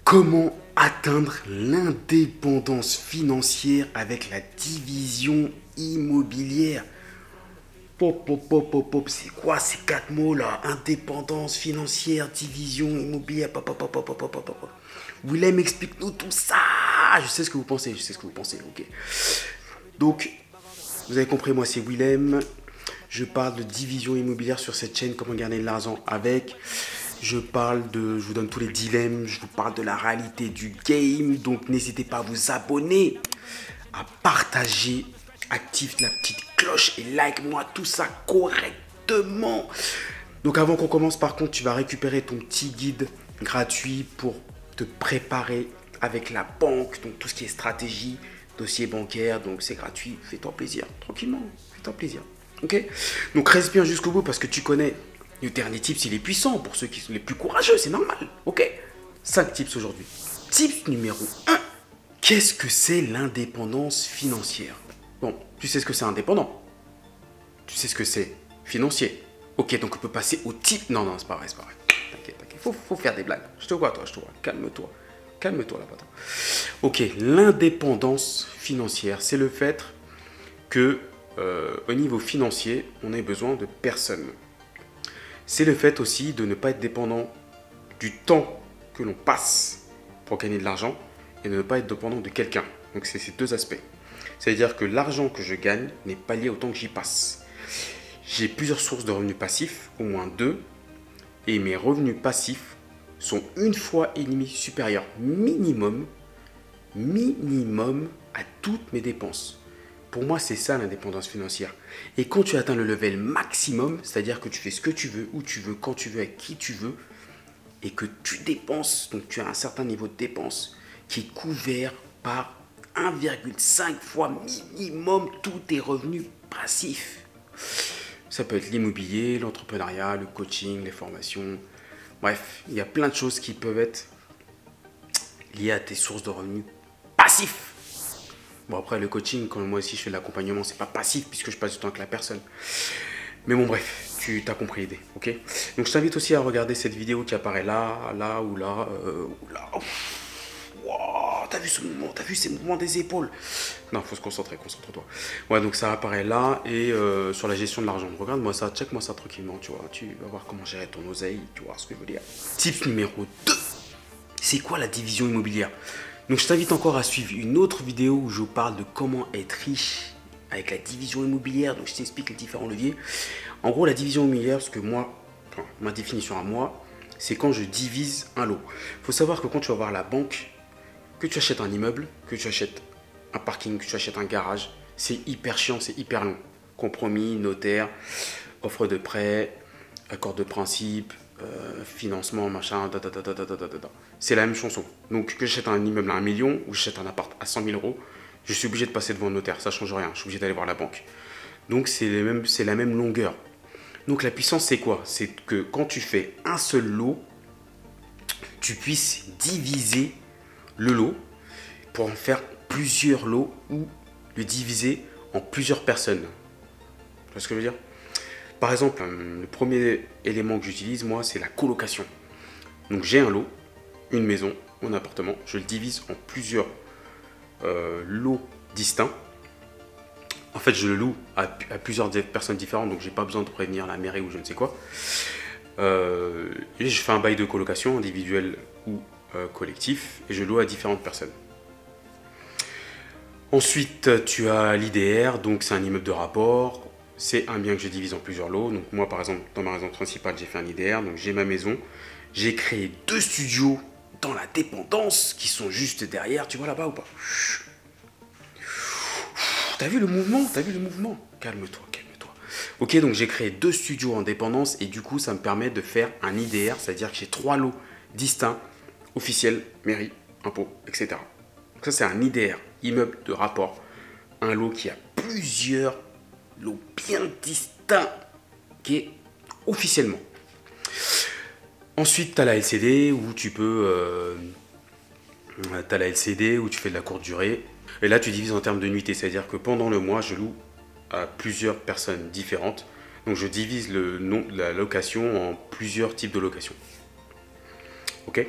Comment atteindre l'indépendance financière avec la division immobilière? Pop, pop, pop, pop, pop. C'est quoi ces quatre mots là? Indépendance financière, division immobilière. Pop, pop, pop, pop, pop, pop, pop. Willem, explique-nous tout ça. Je sais ce que vous pensez, ok. Donc, vous avez compris, moi c'est Willem. Je parle de division immobilière sur cette chaîne, comment gagner de l'argent avec. Je vous donne tous les dilemmes, je vous parle de la réalité du game. Donc n'hésitez pas à vous abonner, à partager, active la petite cloche et like-moi tout ça correctement. Donc avant qu'on commence, par contre, tu vas récupérer ton petit guide gratuit pour te préparer avec la banque. Donc tout ce qui est stratégie, dossier bancaire, donc c'est gratuit. Fais-toi plaisir, tranquillement, fais-toi plaisir. Ok? Donc reste bien jusqu'au bout parce que tu connais. Le dernier tips, il est puissant pour ceux qui sont les plus courageux, c'est normal, ok? 5 tips aujourd'hui. Tips numéro 1. Qu'est-ce que c'est l'indépendance financière? Bon, tu sais ce que c'est indépendant. Tu sais ce que c'est financier. Ok, donc on peut passer au type. Non, c'est pas vrai, T'inquiète. Faut faire des blagues. Je te vois, Calme-toi. Calme-toi, là, patron. Ok, l'indépendance financière, c'est le fait que, au niveau financier, on ait besoin de personne. C'est le fait aussi de ne pas être dépendant du temps que l'on passe pour gagner de l'argent et de ne pas être dépendant de quelqu'un. Donc c'est ces deux aspects. C'est-à-dire que l'argent que je gagne n'est pas lié au temps que j'y passe. J'ai plusieurs sources de revenus passifs, au moins 2, et mes revenus passifs sont 1,5 fois supérieurs minimum à toutes mes dépenses. Pour moi, c'est ça l'indépendance financière. Et quand tu atteins le level maximum, c'est-à-dire que tu fais ce que tu veux, où tu veux, quand tu veux, avec qui tu veux, et que tu dépenses, donc tu as un certain niveau de dépenses qui est couvert par 1,5 fois minimum tous tes revenus passifs. Ça peut être l'immobilier, l'entrepreneuriat, le coaching, les formations. Bref, il y a plein de choses qui peuvent être liées à tes sources de revenus passifs. Bon, après, le coaching, quand moi aussi je fais de l'accompagnement, c'est pas passif puisque je passe du temps avec la personne. Mais bon, bref, tu t'as compris l'idée, ok? Donc, je t'invite aussi à regarder cette vidéo qui apparaît là. Wow, t'as vu ce mouvement? T'as vu ces mouvements des épaules? Non, faut se concentrer, concentre-toi. Ouais, donc ça apparaît là et sur la gestion de l'argent. Regarde-moi ça, check-moi ça tranquillement, tu vois. Tu vas voir comment gérer ton oseille, tu vois ce que je veux dire. Tip numéro 2. C'est quoi la division immobilière? Donc je t'invite encore à suivre une autre vidéo où je vous parle de comment être riche avec la division immobilière. Donc je t'explique les différents leviers. En gros, la division immobilière, parce que moi, ma définition à moi, c'est quand je divise un lot. Il faut savoir que quand tu vas voir la banque, que tu achètes un immeuble, que tu achètes un parking, que tu achètes un garage, c'est hyper chiant, c'est hyper long. Compromis, notaire, offre de prêt, accord de principe, financement, machin, c'est la même chanson. Donc que j'achète un immeuble à 1 million ou j'achète un appart à 100 000 euros, je suis obligé de passer devant le notaire, ça change rien, je suis obligé d'aller voir la banque. Donc c'est la même longueur. Donc la puissance c'est quoi? C'est que quand tu fais un seul lot, tu puisses diviser le lot pour en faire plusieurs lots ou le diviser en plusieurs personnes. Tu vois ce que je veux dire? Par exemple, le premier élément que j'utilise, moi, c'est la colocation. Donc j'ai un lot, une maison, un appartement, je le divise en plusieurs lots distincts. En fait, je le loue à plusieurs personnes différentes, donc j'ai pas besoin de prévenir la mairie ou je ne sais quoi. Et je fais un bail de colocation individuel ou collectif, et je loue à différentes personnes. Ensuite, tu as l'IDR, donc c'est un immeuble de rapport. C'est un bien que je divise en plusieurs lots. Donc moi, par exemple, dans ma résidence principale, j'ai fait un IDR. Donc j'ai ma maison. J'ai créé 2 studios dans la dépendance qui sont juste derrière. Tu vois là-bas ou pas? T'as vu le mouvement? Calme-toi. Ok, donc j'ai créé 2 studios en dépendance et du coup, ça me permet de faire un IDR, c'est-à-dire que j'ai 3 lots distincts, officiels, mairie, impôts, etc. Donc ça, c'est un IDR, immeuble de rapport. Un lot qui a plusieurs lots bien distincts, qui est officiellement. Ensuite, tu as la LCD où tu peux... tu as la LCD où tu fais de la courte durée. Et là, tu divises en termes de nuitées, c'est-à-dire que pendant le mois, je loue à plusieurs personnes différentes. Donc, je divise la location en plusieurs types de locations. Ok?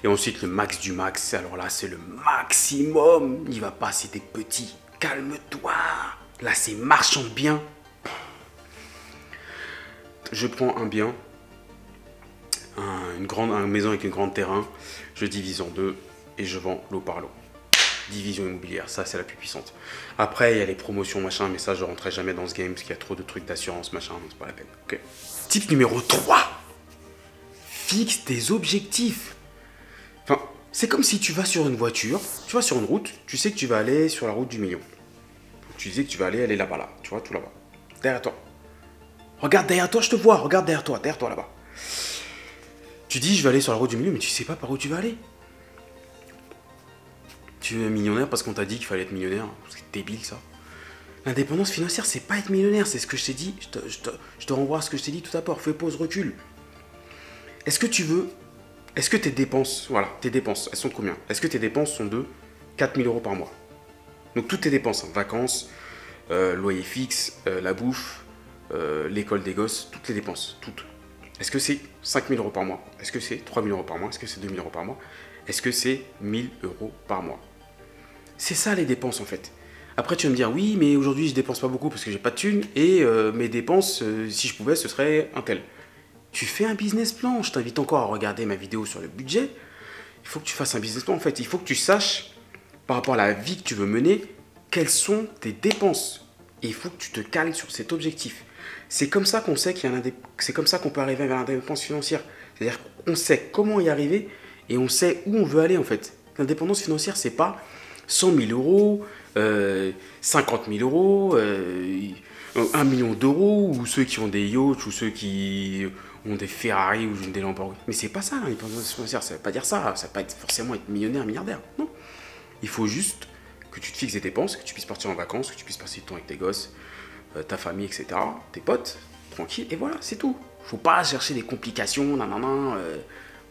Et ensuite, le max du max, alors là, c'est le maximum. Il va pas, c'est des petits. Calme-toi. Là, c'est marchand de biens. Je prends un bien, une maison avec une grande terrain, je divise en deux et je vends lot par lot. Division immobilière, ça c'est la plus puissante. Après, il y a les promotions, machin, mais ça, je rentrerai jamais dans ce game parce qu'il y a trop de trucs d'assurance, machin, donc c'est pas la peine. Ok. Type numéro 3. Fixe tes objectifs. Enfin, c'est comme si tu vas sur une voiture, tu vas sur une route, tu sais que tu vas aller sur la route du million. Tu sais que tu vas aller là-bas, là, tu vois, tout là-bas. Derrière toi. Regarde derrière toi, je te vois, regarde derrière toi là-bas. Tu dis, je vais aller sur la route du milieu, mais tu sais pas par où tu vas aller. Tu es millionnaire parce qu'on t'a dit qu'il fallait être millionnaire. C'est débile ça. L'indépendance financière, c'est pas être millionnaire, c'est ce que je t'ai dit. Je te renvoie à ce que je t'ai dit tout à l'heure. Fais pause, recul. Est-ce que tu veux... Est-ce que tes dépenses, voilà, tes dépenses, elles sont de combien? Est-ce que tes dépenses sont de 4 000 € par mois? Donc toutes tes dépenses, hein, vacances, loyer fixe, la bouffe, l'école des gosses, toutes les dépenses, toutes. Est-ce que c'est 5 000 € par mois? Est-ce que c'est 3 000 € par mois? Est-ce que c'est 2 000 € par mois? Est-ce que c'est 1 000 € par mois? C'est ça les dépenses en fait. Après tu vas me dire, oui mais aujourd'hui je dépense pas beaucoup parce que j'ai pas de thunes et mes dépenses, si je pouvais, ce serait un tel. Tu fais un business plan, je t'invite encore à regarder ma vidéo sur le budget. Il faut que tu fasses un business plan en fait, il faut que tu saches par rapport à la vie que tu veux mener, quelles sont tes dépenses. Et il faut que tu te cales sur cet objectif. C'est comme ça qu'on sait c'est comme ça qu'on peut arriver vers l'indépendance financière. C'est-à-dire qu'on sait comment y arriver et on sait où on veut aller en fait. L'indépendance financière, c'est pas 100 000 €, 50 000 €, 1 million d'euros, ou ceux qui ont des yachts, ou ceux qui ont des Ferrari ou des Lamborghini. Mais c'est pas ça l'indépendance financière, ça veut pas dire ça, ça veut pas être forcément être millionnaire, milliardaire. Non. Il faut juste que tu te fixes des dépenses, que tu puisses partir en vacances, que tu puisses passer du temps avec tes gosses, ta famille, etc., tes potes, tranquille, et voilà, c'est tout. Faut pas chercher des complications, nanana,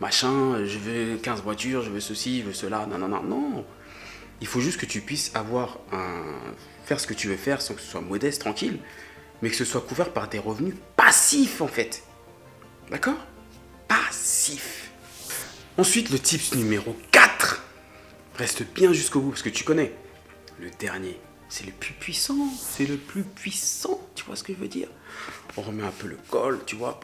machin, je veux 15 voitures, je veux ceci, je veux cela, nanana, non. Il faut juste que tu puisses faire ce que tu veux faire sans que ce soit modeste, tranquille, mais que ce soit couvert par des revenus passifs en fait. D'accord? Passif. Ensuite, le tips numéro 4. Reste bien jusqu'au bout parce que tu connais. Le dernier, c'est le plus puissant. C'est le plus puissant. Tu vois ce que je veux dire? On remet un peu le col, tu vois.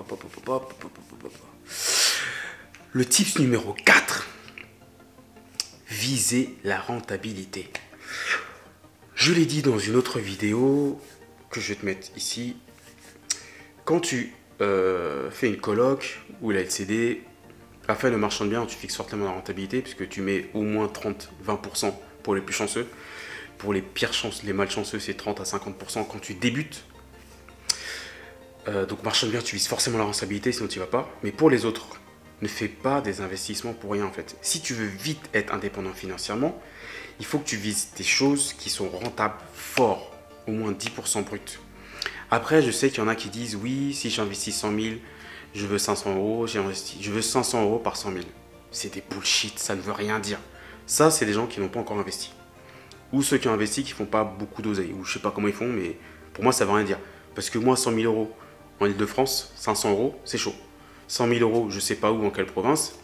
Le tips numéro 4. Viser la rentabilité. Je l'ai dit dans une autre vidéo que je vais te mettre ici. Quand tu fais une coloc ou la LCD, afin de marchand de biens, tu fixes fortement la rentabilité puisque tu mets au moins 30-20% pour les plus chanceux. Pour les pires chances, les malchanceux, c'est 30 à 50% quand tu débutes. Donc marchand de biens, tu vises forcément la rentabilité, sinon tu n'y vas pas. Mais pour les autres, ne fais pas des investissements pour rien en fait. Si tu veux vite être indépendant financièrement, il faut que tu vises des choses qui sont rentables fort, au moins 10% brut. Après, je sais qu'il y en a qui disent oui, si j'investis 100 000, je veux 500 €, je veux 500 € par 100 000. C'est des bullshit, ça ne veut rien dire. Ça, c'est des gens qui n'ont pas encore investi. Ou ceux qui ont investi qui font pas beaucoup d'oseille. Ou je sais pas comment ils font, mais pour moi, ça veut rien dire. Parce que moi, 100 000 € en Ile-de-France, 500 €, c'est chaud. 100 000 €, je sais pas où, en quelle province,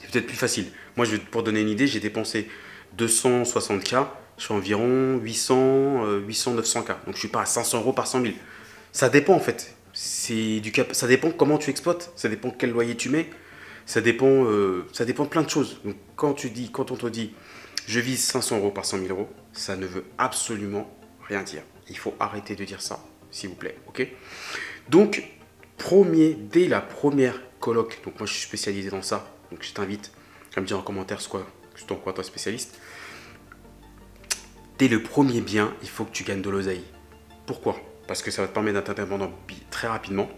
c'est peut-être plus facile. Moi, pour donner une idée, j'ai dépensé 260K, je fais environ 900K. Donc, je suis pas à 500 € par 100 000. Ça dépend, en fait. Ça dépend comment tu exploites, ça dépend quel loyer tu mets, ça dépend de plein de choses. Donc, quand on te dit, je vise 500 € par 100 000 €, ça ne veut absolument rien dire. Il faut arrêter de dire ça, s'il vous plaît, ok? Donc, dès la première coloc, donc moi je suis spécialisé dans ça, donc je t'invite à me dire en commentaire en quoi toi spécialiste. Dès le premier bien, il faut que tu gagnes de l'oseille. Pourquoi? Parce que ça va te permettre d'être indépendant très rapidement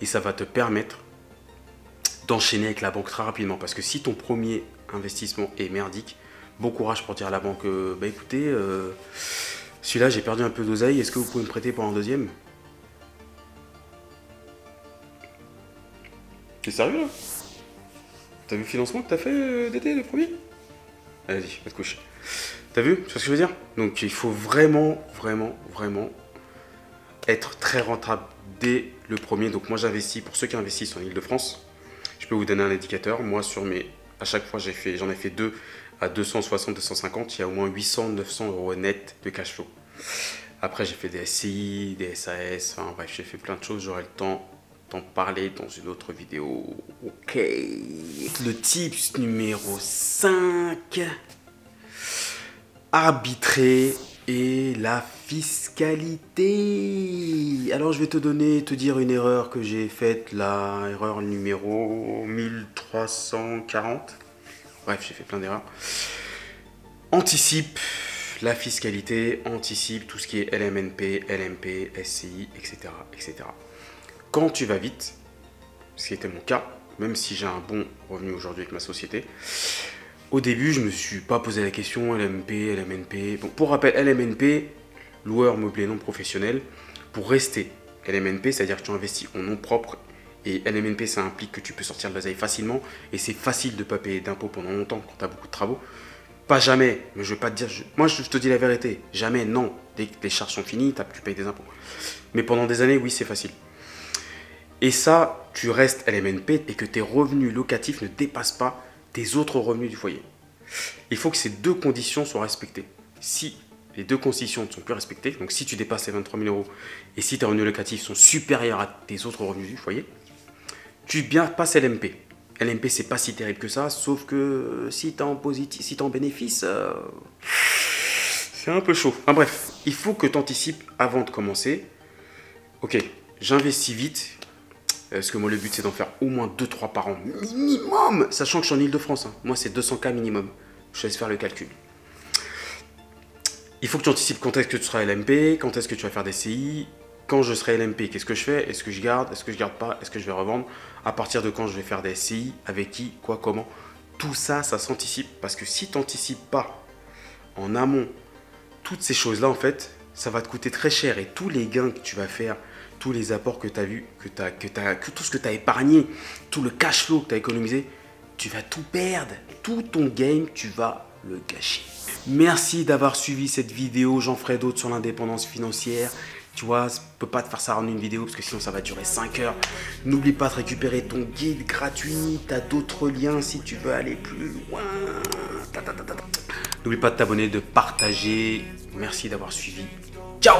et ça va te permettre d'enchaîner avec la banque très rapidement. Parce que si ton premier investissement est merdique, bon courage pour dire à la banque, bah écoutez, celui-là j'ai perdu un peu d'oseille, est-ce que vous pouvez me prêter pour un deuxième? T'es sérieux là? T'as vu le financement que t'as fait d'été, le premier? Allez-y, va te coucher. T'as vu? Tu vois ce que je veux dire? Donc il faut vraiment, vraiment, vraiment être très rentable dès le premier. Donc moi j'investis, pour ceux qui investissent en Ile-de-France, je peux vous donner un indicateur. Moi sur mes À chaque fois, j'en ai fait 2 à 260, 250. Il y a au moins 800, 900 euros net de cash flow. Après, j'ai fait des SCI, des SAS. Enfin bref, j'ai fait plein de choses. J'aurai le temps d'en parler dans une autre vidéo. Ok. Le tips numéro 5. Arbitrer et la fiscalité. Alors je vais te dire une erreur que j'ai faite, la erreur numéro 1340. Bref, j'ai fait plein d'erreurs. Anticipe la fiscalité, anticipe tout ce qui est LMNP, LMP, SCI, etc., etc. Quand tu vas vite, ce qui était mon cas, même si j'ai un bon revenu aujourd'hui avec ma société, au début, je ne me suis pas posé la question LMP, LMNP. Bon, pour rappel, LMNP, loueur meublé non professionnel, pour rester LMNP, c'est-à-dire que tu investis en nom propre. Et LMNP, ça implique que tu peux sortir de l'oseille facilement. Et c'est facile de ne pas payer d'impôts pendant longtemps quand tu as beaucoup de travaux. Pas jamais, mais je ne vais pas te dire... Moi, je te dis la vérité. Jamais, non. Dès que les charges sont finies, tu payes des impôts. Mais pendant des années, oui, c'est facile. Et ça, tu restes LMNP et que tes revenus locatifs ne dépassent pas tes autres revenus du foyer. Il faut que ces deux conditions soient respectées. Si les deux conditions ne sont plus respectées, donc si tu dépasses les 23 000 euros et si tes revenus locatifs sont supérieurs à tes autres revenus du foyer, tu passes LMP. LMP, c'est pas si terrible que ça, sauf que si tu es en positif, si tu es en bénéfice, c'est un peu chaud. Enfin bref, il faut que tu anticipes avant de commencer. Ok, j'investis vite. Parce que moi, le but, c'est d'en faire au moins 2-3 par an minimum. Sachant que je suis en Ile-de-France. Hein. Moi, c'est 200K minimum. Je laisse faire le calcul. Il faut que tu anticipes quand est-ce que tu seras LMP, quand est-ce que tu vas faire des CI. Quand je serai LMP, qu'est-ce que je fais? Est-ce que je garde? Est-ce que je garde pas? Est-ce que je vais revendre? À partir de quand je vais faire des SCI? Avec qui? Quoi? Comment? Tout ça, ça s'anticipe. Parce que si tu n'anticipes pas en amont toutes ces choses-là, en fait, ça va te coûter très cher. Et tous les gains que tu vas faire, tous les apports que tu as vus, que tout ce que tu as épargné, tout le cash flow que tu as économisé, tu vas tout perdre. Tout ton game, tu vas le gâcher. Merci d'avoir suivi cette vidéo. J'en ferai d'autres sur l'indépendance financière. Tu vois, je ne peux pas te faire ça en une vidéo parce que sinon ça va durer 5 heures. N'oublie pas de récupérer ton guide gratuit. Tu as d'autres liens si tu veux aller plus loin. N'oublie pas de t'abonner, de partager. Merci d'avoir suivi. Ciao!